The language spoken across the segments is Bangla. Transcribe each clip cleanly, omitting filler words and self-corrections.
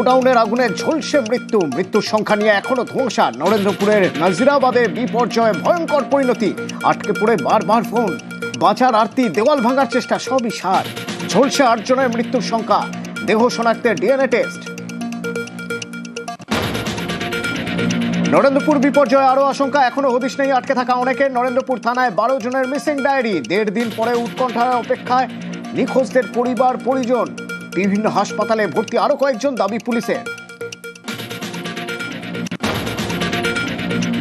গোডাউনের আগুনে ঝলসে মৃত্যুর সংখ্যা নিয়ে এখনো ধোঁয়াশা। নরেন্দ্রপুরের নাজিরাবাদে বিপর্যয়ে ভয়ঙ্কর পরিণতি। আটকে পড়ে বারবার ফোন, বাঁচার আরতি, দেওয়াল ভাঙার চেষ্টা, সবই সার। ঝলসে 8 জনের মৃত্যুর সংখ্যা। দেহ শনাক্তের ডিএনএ টেস্ট। নরেন্দ্রপুর বিপর্যয়ে আরো আশঙ্কা, এখনো হদিশ নেই আটকে থাকা অনেকের। নরেন্দ্রপুর থানায় 12 জনের মিসিং ডায়েরি। 1.5 দিন পরে উৎকণ্ঠার অপেক্ষায় নিখোঁজদের পরিবার পরিজন। বিভিন্ন হাসপাতালে ভর্তি আরো কয়েকজন, দাবি পুলিশের।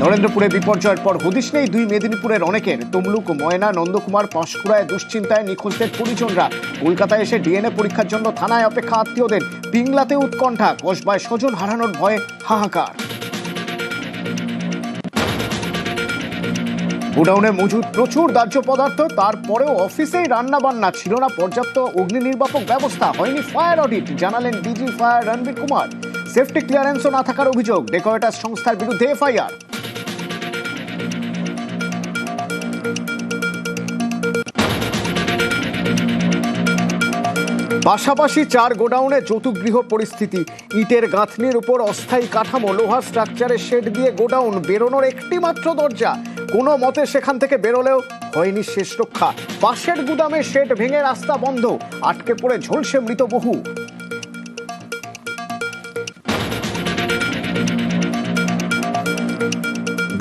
নরেন্দ্রপুরে বিপর্যয়ের পর হদিশ নেই 2 মেদিনীপুরের অনেকের। তমলুক, ময়না, নন্দকুমার, পাঁশকুড়ায় দুশ্চিন্তায় নিখোঁজদের পরিজনরা। কলকাতায় এসে ডিএনএ পরীক্ষার জন্য থানায় অপেক্ষা আত্মীয়দের। পিংলাতে উৎকণ্ঠা, কসবায় স্বজন হারানোর ভয়ে হাহাকার। গোডাউনে মজুদ প্রচুর দাহ্য পদার্থ, তারপরেও অফিসেই রান্না বান্না, ছিল না পর্যাপ্ত অগ্নি নির্বাপক ব্যবস্থা, হয়নি ফায়ার অডিট, জানালেন DG fire Ranbir Kumar. Safety ক্লিয়ারেন্সও না থাকার অভিযোগ। ডেকোরেটার্স সংস্থার বিরুদ্ধে এফআইআর। পাশাপাশি 4 গোডাউনে যৌতুকগৃহ পরিস্থিতি। ইটের গাঁথনির উপর অস্থায়ী কাঠামো, লোহার স্ট্রাকচারের শেড দিয়ে গোডাউন, বেরোনোর একটি মাত্র দরজা। কোনো মতে সেখান থেকে বেরোলেও হয়নি শেষ রক্ষা। পাশের গুদামে শেড ভেঙে রাস্তা বন্ধ, আটকে পড়ে ঝলসে মৃত বহু।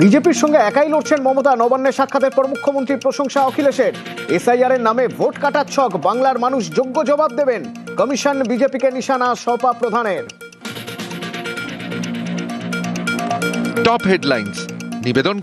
বিজেপির সঙ্গে একাই লড়ছেন মমতা। নবান্নে সাক্ষাতের পর মুখ্যমন্ত্রীর প্রশংসা অখিলেশের। এসআইআর এর নামে ভোট কাটার ছক, বাংলার মানুষ যোগ্য জবাব দেবেন। কমিশন বিজেপিকে নিশানা সপা প্রধানের। টপ হেডলাইন্স নিবেদন